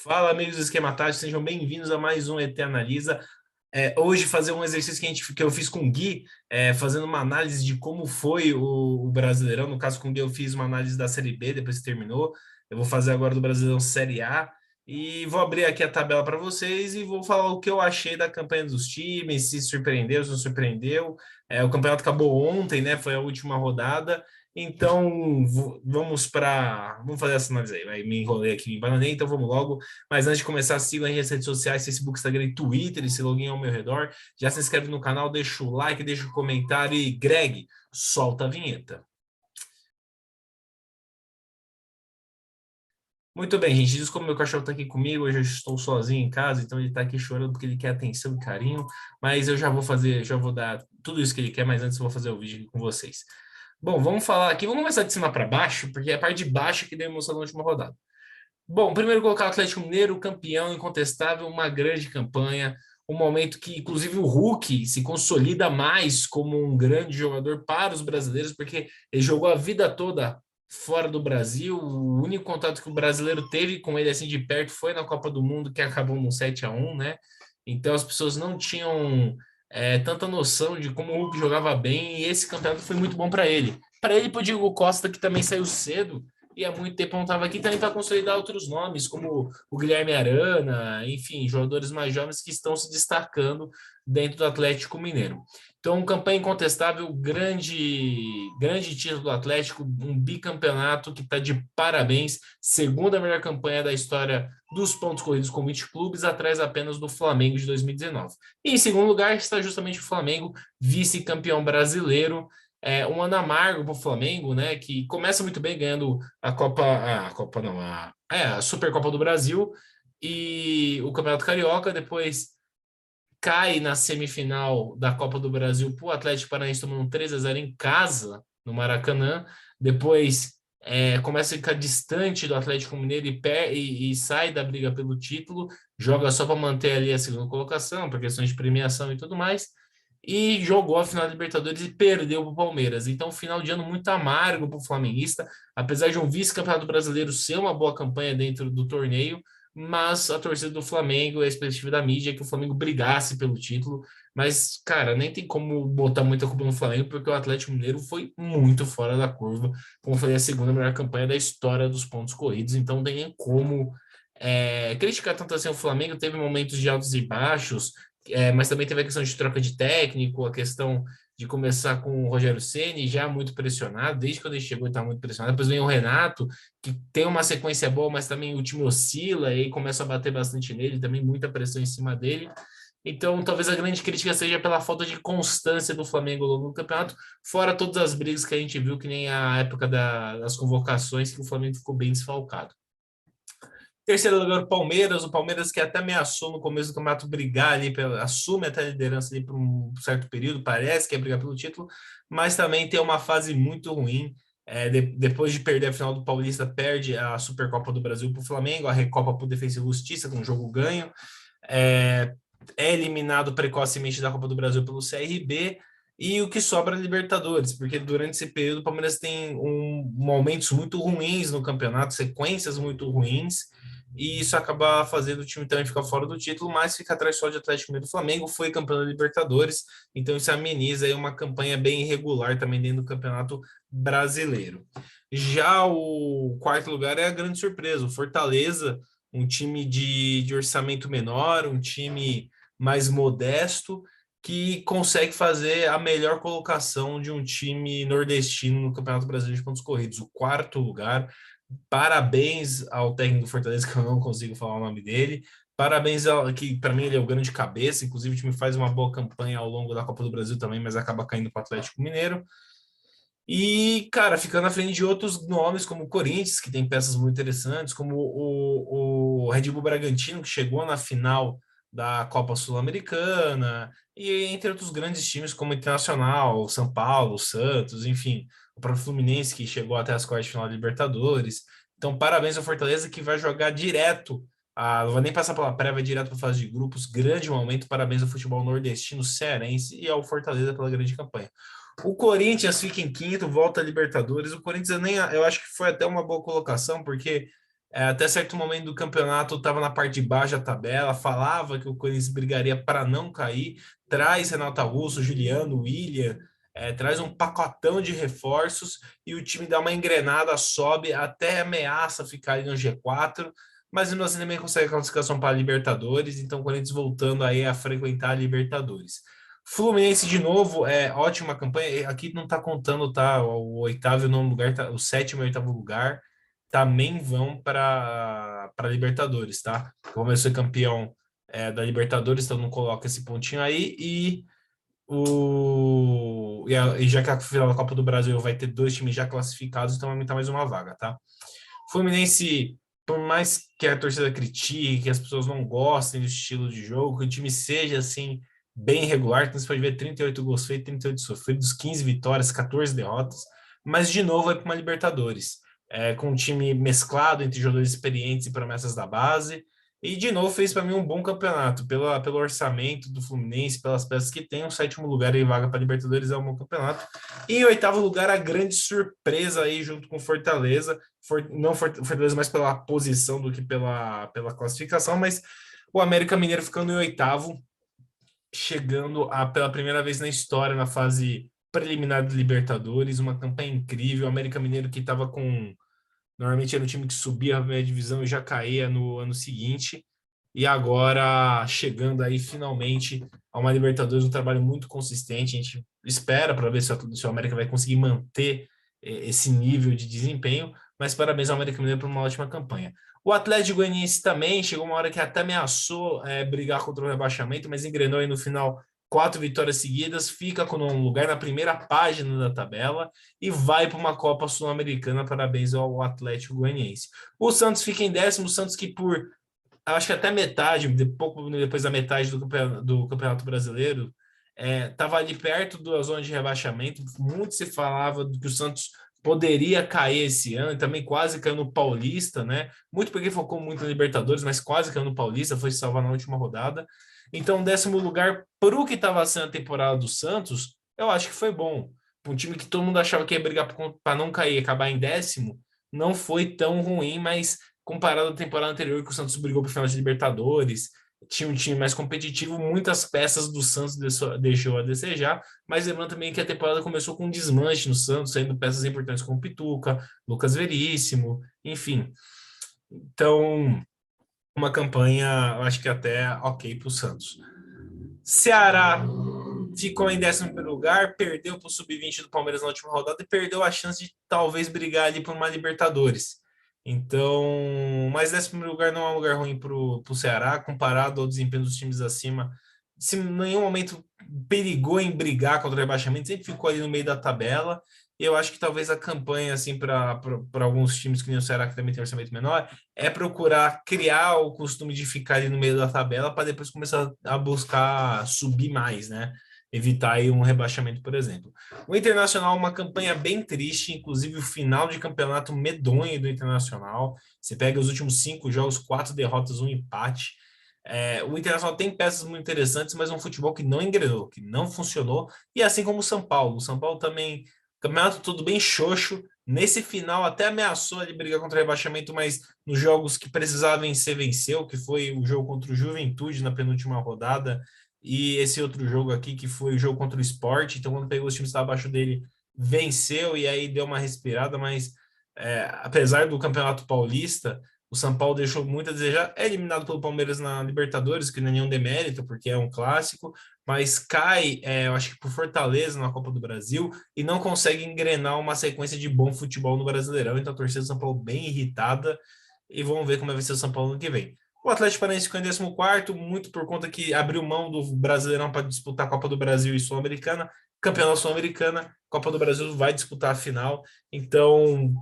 Fala, amigos do Esquema Tático, sejam bem-vindos a mais um ET Analisa. Hoje fazer um exercício que eu fiz com o Gui, fazendo uma análise de como foi o Brasileirão. No caso, com o Gui eu fiz uma análise da Série B, depois que terminou. Eu vou fazer agora do Brasileirão Série A e vou abrir aqui a tabela para vocês e vou falar o que eu achei da campanha dos times, se surpreendeu, se não surpreendeu. O campeonato acabou ontem, né? Foi a última rodada. Então, vamos fazer essa análise aí. Me enrolei aqui, me bananei, então vamos logo. Mas antes de começar, sigam aí as redes sociais, Facebook, Instagram e Twitter, esse login ao meu redor. Já se inscreve no canal, deixa o like, deixa o comentário e Greg, solta a vinheta. Muito bem, gente. Diz como meu cachorro está aqui comigo, hoje eu estou sozinho em casa, então ele está aqui chorando porque ele quer atenção e carinho, mas eu já vou dar tudo isso que ele quer, mas antes eu vou fazer o vídeo aqui com vocês. Bom, vamos falar aqui, vamos começar de cima para baixo, porque é a parte de baixo que deu emoção na última rodada. Bom, primeiro colocar o Atlético Mineiro, campeão incontestável, uma grande campanha, um momento que, inclusive, o Hulk se consolida mais como um grande jogador para os brasileiros, porque ele jogou a vida toda fora do Brasil. O único contato que o brasileiro teve com ele assim de perto foi na Copa do Mundo, que acabou no 7-1, né? Então as pessoas não tinham tanta noção de como o Hulk jogava bem, e esse campeonato foi muito bom para ele. Para ele e para o Diego Costa, que também saiu cedo e há muito tempo não estava aqui, também para consolidar outros nomes, como o Guilherme Arana, enfim, jogadores mais jovens que estão se destacando dentro do Atlético Mineiro. Então, campanha incontestável, grande título do Atlético, um bicampeonato que está de parabéns, segunda melhor campanha da história dos pontos corridos com 20 clubes, atrás apenas do Flamengo de 2019. E em segundo lugar está justamente o Flamengo, vice-campeão brasileiro, um ano amargo para o Flamengo, né? Que começa muito bem ganhando a Supercopa do Brasil e o Campeonato Carioca, depois cai na semifinal da Copa do Brasil para o Atlético Paranaense tomando um 3-0 em casa, no Maracanã, depois começa a ficar distante do Atlético Mineiro e sai da briga pelo título, joga só para manter ali a segunda colocação, por questões de premiação e tudo mais, e jogou a final da Libertadores e perdeu para o Palmeiras. Então, final de ano muito amargo para o flamenguista, apesar de um vice-campeonato brasileiro ser uma boa campanha dentro do torneio, mas a torcida do Flamengo, a expectativa da mídia é que o Flamengo brigasse pelo título, mas, cara, nem tem como botar muita culpa no Flamengo, porque o Atlético Mineiro foi muito fora da curva, como foi a segunda melhor campanha da história dos pontos corridos, então não tem nem como criticar tanto assim o Flamengo. Teve momentos de altos e baixos, mas também teve a questão de troca de técnico, a questão de começar com o Rogério Ceni já muito pressionado, desde quando ele chegou ele estava muito pressionado, depois vem o Renato, que tem uma sequência boa, mas também o time oscila e aí começa a bater bastante nele, também muita pressão em cima dele. Então, talvez a grande crítica seja pela falta de constância do Flamengo ao longo do campeonato, fora todas as brigas que a gente viu, que nem a época das convocações, que o Flamengo ficou bem desfalcado. Terceiro lugar, o Palmeiras que até ameaçou no começo do campeonato brigar ali, assume até a liderança ali por um certo período, parece que é brigar pelo título, mas também tem uma fase muito ruim. Depois de perder a final do Paulista, perde a Supercopa do Brasil para o Flamengo, a Recopa para o Defensa e Justiça, com um jogo ganho. É eliminado precocemente da Copa do Brasil pelo CRB, e o que sobra é Libertadores, porque durante esse período o Palmeiras tem momentos muito ruins no campeonato, sequências muito ruins, e isso acaba fazendo o time também ficar fora do título, mas fica atrás só de Atlético Mineiro. Do Flamengo foi campeão da Libertadores, então isso ameniza aí uma campanha bem irregular também dentro do Campeonato Brasileiro. Já o quarto lugar é a grande surpresa, o Fortaleza, um time de orçamento menor, um time mais modesto, que consegue fazer a melhor colocação de um time nordestino no Campeonato Brasileiro de Pontos Corridos, o quarto lugar. Parabéns ao técnico do Fortaleza, que eu não consigo falar o nome dele. Parabéns que para mim ele é o grande cabeça, inclusive o time faz uma boa campanha ao longo da Copa do Brasil também, mas acaba caindo para o Atlético Mineiro. E, cara, ficando na frente de outros nomes, como o Corinthians, que tem peças muito interessantes, como o Red Bull Bragantino, que chegou na final da Copa Sul-Americana, e entre outros grandes times como o Internacional, São Paulo, Santos, enfim, o próprio Fluminense, que chegou até as quartas de final da Libertadores. Então, parabéns ao Fortaleza, que vai jogar direto, não vai nem passar pela pré, vai direto para a fase de grupos. Grande momento, parabéns ao futebol nordestino, cearense e ao Fortaleza pela grande campanha. O Corinthians fica em quinto, volta a Libertadores. O Corinthians eu acho que foi até uma boa colocação, porque Até certo momento do campeonato estava na parte de baixo da tabela, falava que o Corinthians brigaria para não cair, traz Renato Augusto, Juliano, William, traz um pacotão de reforços e o time dá uma engrenada, sobe, até ameaça ficar ali no G4, mas mesmo assim também consegue a classificação para a Libertadores, então o Corinthians voltando aí a frequentar a Libertadores. Fluminense de novo, ótima campanha. Aqui não está contando, tá? O oitavo e o nono lugar, tá? O sétimo e oitavo lugar também vão para Libertadores, tá? Como vai ser campeão da Libertadores, então não coloca esse pontinho aí. E já que a final da Copa do Brasil vai ter 2 times já classificados, então vai aumentar mais uma vaga, tá? Fluminense, por mais que a torcida critique, que as pessoas não gostem do estilo de jogo, que o time seja assim bem regular, então você pode ver 38 gols feitos, 38 sofridos, 15 vitórias, 14 derrotas, mas de novo vai para uma Libertadores, com um time mesclado entre jogadores experientes e promessas da base, e de novo fez para mim um bom campeonato, pelo orçamento do Fluminense, pelas peças que tem, o sétimo lugar e vaga para Libertadores é um bom campeonato. E em oitavo lugar, a grande surpresa aí junto com Fortaleza, não Fortaleza mais pela posição do que pela classificação, mas o América Mineiro ficando em oitavo, chegando pela primeira vez na história na fase preliminar de Libertadores, uma campanha incrível. O América Mineiro que estava com. Normalmente era um time que subia a primeira divisão e já caía no ano seguinte. E agora chegando aí finalmente a uma Libertadores, um trabalho muito consistente. A gente espera para ver se o América vai conseguir manter esse nível de desempenho. Mas parabéns ao América Mineiro por uma ótima campanha. O Atlético Goianiense também chegou uma hora que até ameaçou brigar contra o rebaixamento, mas engrenou aí no final 4 vitórias seguidas, fica com um lugar na primeira página da tabela e vai para uma Copa Sul-Americana. Parabéns ao Atlético Goianiense. O Santos fica em décimo, o Santos que por acho que até metade, pouco depois da metade do Campeonato Brasileiro, estava ali perto da zona de rebaixamento. Muito se falava do que o Santos poderia cair esse ano, e também quase caiu no Paulista, né? Muito porque focou muito na Libertadores, mas quase caiu no Paulista, foi se salvar na última rodada. Então, 10º lugar para o que estava sendo a temporada do Santos, eu acho que foi bom. Para um time que todo mundo achava que ia brigar para não cair, acabar em 10º, não foi tão ruim, mas comparado à temporada anterior, que o Santos brigou para o final de Libertadores, tinha um time mais competitivo, muitas peças do Santos deixou a desejar, mas lembrando também que a temporada começou com um desmanche no Santos, saindo peças importantes como Pituca, Lucas Veríssimo, enfim. Então, uma campanha, eu acho que até ok para o Santos. Ceará ficou em 11º lugar, perdeu para o Sub-20 do Palmeiras na última rodada e perdeu a chance de talvez brigar ali por uma Libertadores. Então, mas 11º lugar não é um lugar ruim para o Ceará, comparado ao desempenho dos times acima. Se em nenhum momento perigou em brigar contra o rebaixamento, sempre ficou ali no meio da tabela. E eu acho que talvez a campanha, assim, para alguns times que nem o Ceará, que também tem orçamento menor, é procurar criar o costume de ficar ali no meio da tabela para depois começar a buscar subir mais, né? Evitar aí um rebaixamento, por exemplo. O Internacional, uma campanha bem triste, inclusive o final de campeonato medonho do Internacional. Você pega os últimos 5 jogos, 4 derrotas, 1 empate. O Internacional tem peças muito interessantes, mas um futebol que não engrenou, que não funcionou, e assim como o São Paulo. O São Paulo também, campeonato tudo bem xoxo. Nesse final até ameaçou de brigar contra o rebaixamento, mas nos jogos que precisava vencer, venceu, que foi o jogo contra o Juventude na penúltima rodada, e esse outro jogo aqui, que foi o jogo contra o Sport. Então, quando pegou os times que estavam abaixo dele, venceu e aí deu uma respirada, mas apesar do Campeonato Paulista, o São Paulo deixou muito a desejar. É eliminado pelo Palmeiras na Libertadores, que não é nenhum demérito, porque é um clássico, mas cai, eu acho que por Fortaleza na Copa do Brasil, e não consegue engrenar uma sequência de bom futebol no Brasileirão. Então a torcida do São Paulo bem irritada, e vamos ver como vai ser o São Paulo no que vem. O Atlético Paranaense ficou em 14º, muito por conta que abriu mão do Brasileirão para disputar a Copa do Brasil e Sul-Americana, campeão da Sul-Americana, Copa do Brasil vai disputar a final. Então,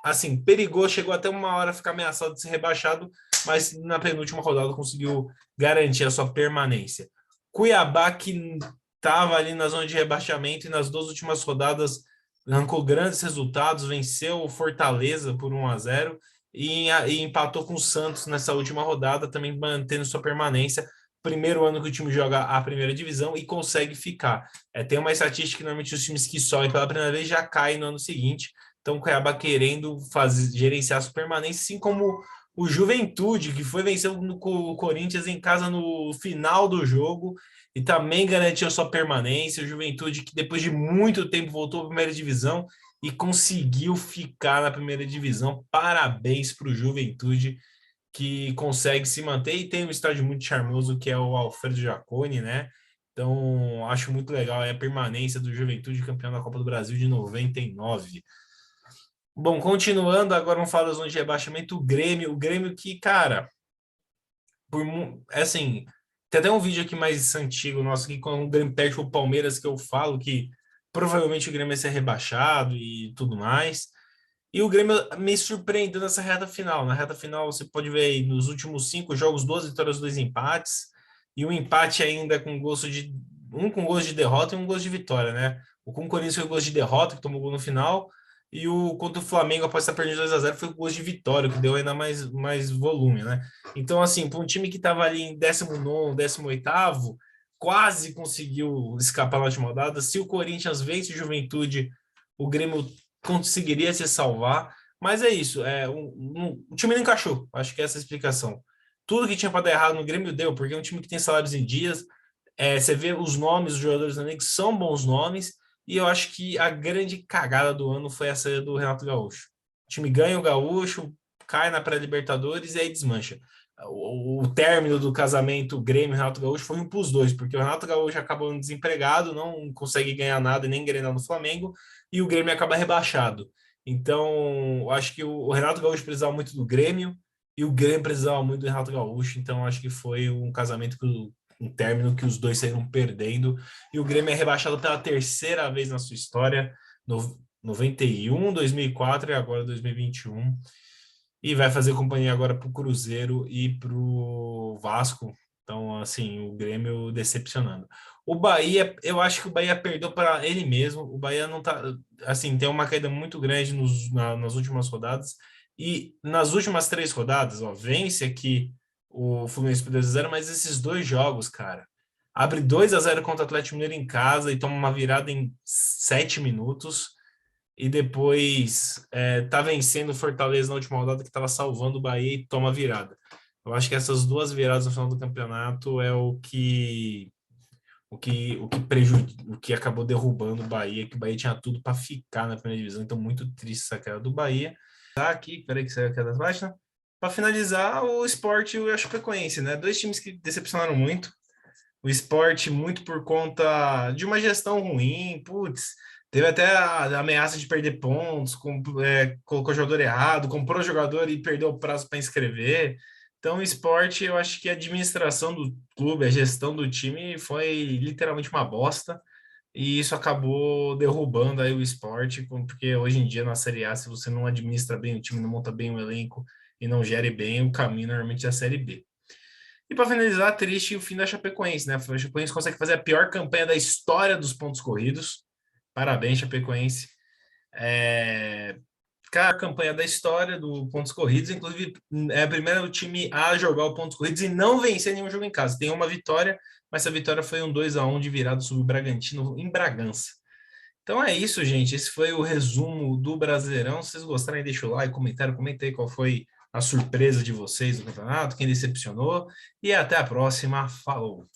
assim, perigou, chegou até uma hora a ficar ameaçado de ser rebaixado, mas na penúltima rodada conseguiu garantir a sua permanência. Cuiabá, que estava ali na zona de rebaixamento e nas 2 últimas rodadas arrancou grandes resultados, venceu o Fortaleza por 1-0 e empatou com o Santos nessa última rodada, também mantendo sua permanência. Primeiro ano que o time joga a primeira divisão e consegue ficar. Tem uma estatística que normalmente os times que sobem pela primeira vez já caem no ano seguinte. Então, o Cuiabá querendo gerenciar a sua permanência, assim como o Juventude, que foi vencer o Corinthians em casa no final do jogo e também garantiu sua permanência. O Juventude, que depois de muito tempo voltou à primeira divisão e conseguiu ficar na primeira divisão. Parabéns para o Juventude, que consegue se manter e tem um estádio muito charmoso que é o Alfredo Jaconi, né? Então, acho muito legal a permanência do Juventude campeão da Copa do Brasil de 99. Bom, continuando, agora vamos falar da zona de rebaixamento, o Grêmio que, cara, assim, tem até um vídeo aqui mais antigo nosso aqui, quando o Grêmio perde o Palmeiras, que eu falo que provavelmente o Grêmio vai ser rebaixado e tudo mais. E o Grêmio me surpreendeu nessa reta final. Na reta final, você pode ver aí, nos últimos 5 jogos, 2 vitórias, 2 empates, e um empate ainda com gosto de. Um com gosto de derrota e um gosto de vitória, né? O com o Corinthians foi o gosto de derrota, que tomou gol no final, e o contra o Flamengo, após estar perdendo 2-0 foi o gosto de vitória, que deu ainda mais volume, né? Então, assim, para um time que estava ali em 19º, 18º, quase conseguiu escapar na última rodada. Se o Corinthians vence o Juventude, o Grêmio conseguiria se salvar, mas é isso, o time não encaixou, acho que essa é a explicação. Tudo que tinha para dar errado no Grêmio deu, porque é um time que tem salários em dias, você vê os nomes dos jogadores também, que são bons nomes, e eu acho que a grande cagada do ano foi essa do Renato Gaúcho. O time ganha o Gaúcho, cai na pré-Libertadores e aí desmancha. O término do casamento Grêmio-Renato Gaúcho foi um para os dois, porque o Renato Gaúcho acabou desempregado, não consegue ganhar nada e nem Grenal no Flamengo, e o Grêmio acaba rebaixado. Então, acho que o Renato Gaúcho precisava muito do Grêmio e o Grêmio precisava muito do Renato Gaúcho. Então, acho que foi um casamento, um término que os dois saíram perdendo. E o Grêmio é rebaixado pela terceira vez na sua história, no 91, 2004 e agora 2021. E vai fazer companhia agora para o Cruzeiro e para o Vasco. Então, assim, o Grêmio decepcionando. O Bahia, eu acho que o Bahia perdeu para ele mesmo. O Bahia não tá, assim, tem uma queda muito grande nas últimas rodadas. E nas últimas 3 rodadas, ó, vence aqui o Fluminense por 2-0, mas esses 2 jogos, cara, abre 2-0 contra o Atlético Mineiro em casa e toma uma virada em 7 minutos e depois tá vencendo o Fortaleza na última rodada que estava salvando o Bahia e toma virada. Eu acho que essas 2 viradas no final do campeonato é o que prejudica, o que acabou derrubando o Bahia, que o Bahia tinha tudo para ficar na primeira divisão, então muito triste essa queda do Bahia. Tá aqui, peraí que saiu a queda baixa. Para finalizar, o Sport e o Chapecoense, né? 2 times que decepcionaram muito. O Sport muito por conta de uma gestão ruim, putz, teve até a ameaça de perder pontos, colocou jogador errado, comprou jogador e perdeu o prazo para inscrever. Então, o Sport, eu acho que a administração do clube, a gestão do time foi literalmente uma bosta, e isso acabou derrubando aí o Sport, porque hoje em dia na Série A, se você não administra bem o time, não monta bem o elenco e não gere bem, o caminho normalmente é a Série B. E para finalizar, triste o fim da Chapecoense, né? A Chapecoense consegue fazer a pior campanha da história dos pontos corridos. Parabéns, Chapecoense. Cara, a campanha da história do pontos corridos, inclusive é a primeira do time a jogar o pontos corridos e não vencer nenhum jogo em casa. Tem uma vitória, mas essa vitória foi um 2-1 de virada sobre o Bragantino em Bragança. Então é isso, gente. Esse foi o resumo do Brasileirão. Se vocês gostarem, deixa o like, comentário, comentei qual foi a surpresa de vocês no campeonato, quem decepcionou. E até a próxima. Falou!